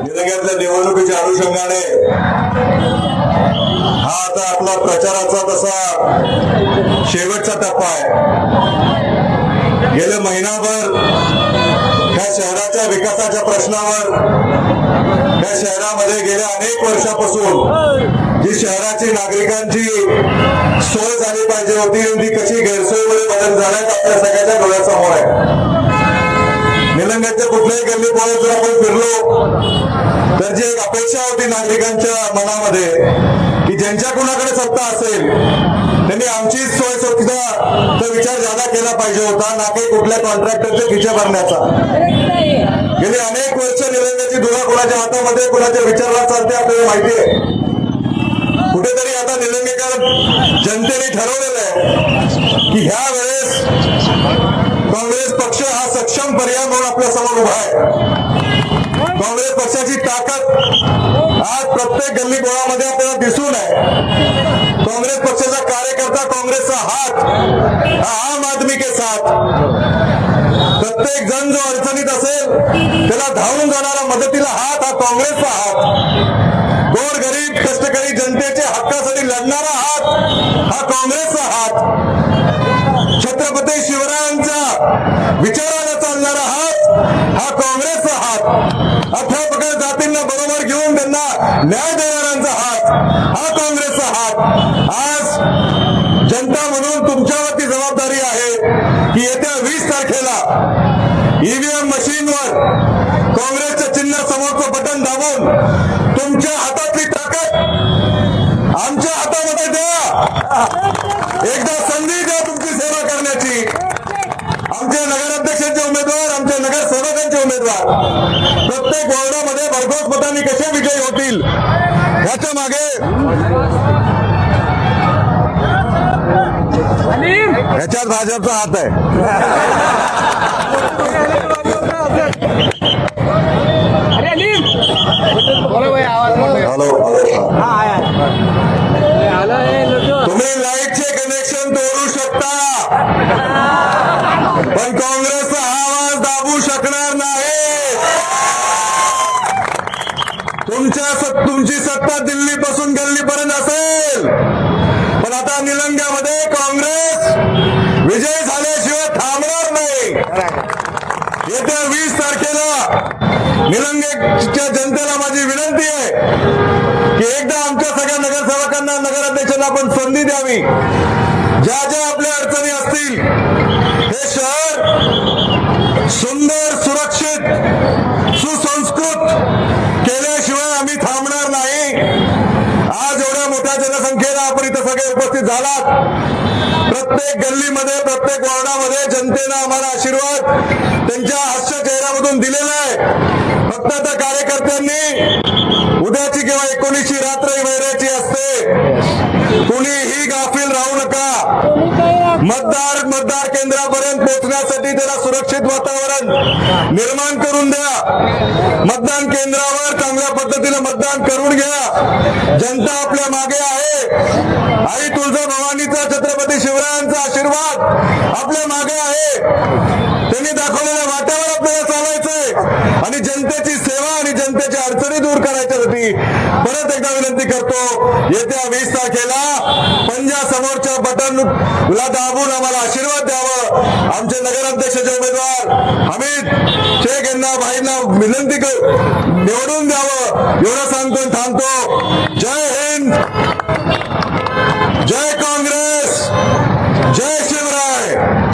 निलंग्यातल्या निवडणुकीच्या अनुषंगाने हा आता आपला प्रचाराचा तसा शेवटचा टप्पा आहे। गेले महिनाभर या शहराच्या विकासाच्या प्रश्नावर या शहरामध्ये गेल्या अनेक वर्षापासून जी शहराची नागरिकांची सोय झाली पाहिजे होती ती कशी गैरसोयीमध्ये बदल झाल्यात आपल्या सगळ्याच्या डोळ्यासमोर आहे। निलंग्याच्या कुठल्याही गल्ली बोळात जर आपण फिरलो तर जी एक अपेक्षा होती नागरिकांच्या मनामध्ये की ज्यांच्या कुणाकडे सत्ता असेल त्यांनी आमची सोय सुविधाचा विचार ज्यादा केला पाहिजे होता, ना काही कुठल्या कॉन्ट्रॅक्टरचे खिचे भरण्याचा। गेली अनेक वर्ष निलंग्याची धुरा कुणाच्या हातामध्ये कुणाच्या विचाराला चालते आपल्याला माहिती आहे। कुठेतरी आता निलंगेकर जनतेने ठरवलेलं आहे की ह्या वेळेस काँग्रेस पक्ष हा सक्षम पर्याय म्हणून आपल्या समोर उभा आहे। काँग्रेस पक्षाची ताकद आज प्रत्येक गल्ली बोळामध्ये आपल्याला दिसून आहे। काँग्रेस पक्षाचा कार्यकर्ता, काँग्रेसचा हात हा आम आदमी के साथ, प्रत्येक जण जो अडचणीत असेल त्याला धावून जाणारा मदतीला हात हा काँग्रेसचा हात, गोरगरीब कष्टकरी जनतेच्या हक्कासाठी लढणारा हात हा काँग्रेसचा हात, छत्रपती शिवरायांच्या विचाराला चालणारा हात हा काँग्रेसचा हात, अठरा जातींना बरोबर घेऊन त्यांना न्याय देणाऱ्यांचा हात हा काँग्रेसचा हात। आज जनता म्हणून तुमच्यावरती जबाबदारी आहे की येत्या 20 तारखेला ईव्हीएम मशीनवर काँग्रेसच्या चिन्ह समोरचं बटन दाबून तुमच्या हातातली ताकद आमच्या हातामध्ये द्या। एकदा संधी द्या तुमची सेवा करण्याची। आमच्या नगराध्यक्षांचे उमेदवार, आमच्या नगरसेवकांचे उमेदवार प्रत्येक वॉर्डामध्ये भरघोस मतांनी कसे विजयी होतील याच्या मागे याच्यात भाजपचा हात आहे। तुम्ही लाईटचे कनेक्शन तोडू शकता पण काँग्रेसचा आवाज दाबू शकणार नाही। तुमची सत्ता दिल्लीपासून गल्लीपर्यंत असेल पण आता निलंग्यामध्ये काँग्रेस विजय झाल्याशिवाय थांबणार नाही। येत्या 20 तारखेला निलंगेच्या जनतेला माझी विनंती आहे की एकदा आमच्या सगळ्या नगरसेवकांना, नगराध्यक्षांना आपण संधी द्यावी। ज्या ज्या आपल्या अडचणी असतील हे शहर सुंदर, सुरक्षित, सुसंस्कृत केल्याशिवाय आम्ही थांबणार नाही। आज एवढ्या मोठ्या जनसंख्येला आपण इथं सगळे उपस्थित झालात। प्रत्येक गल्लीमध्ये, प्रत्येक वॉर्डामध्ये जनतेनं आम्हाला आशीर्वाद त्यांच्या हास्य चेहऱ्यामधून दिलेला आहे। फक्त आता कार्यकर्त्यांनी उद्याची किंवा 19ची रात्र वैराची असते, कुणीही गाफील राहू नका। मतदार केंद्रापर्यंत पोहोचण्यासाठी त्याला सुरक्षित वातावरण निर्माण करून द्या। मतदान केंद्रावर चांगल्या पद्धतीने मतदान करून घ्या। जनता आपल्या मागे आहे। आई तुळजाभवानीचा, छत्रपती शिवरायांचा आशीर्वाद आपल्या मागे आहे। त्यांनी दाखवलेल्या वाट्यावर आपल्याला चालायचंय आणि जनतेची सेवा आणि जनतेच्या अडचणी दूर करायच्यासाठी परत एकदा विनंती करतो, येत्या 20 तारखेला पंजा समोरच्या बटनला दाबून आम्हाला आशीर्वाद द्यावं। आमचे नगराध्यक्षाचे उमेदवार हमीद शेख यांना भाईंना विनंती निवडून द्यावं एवढं सांगतो थांबतो। जय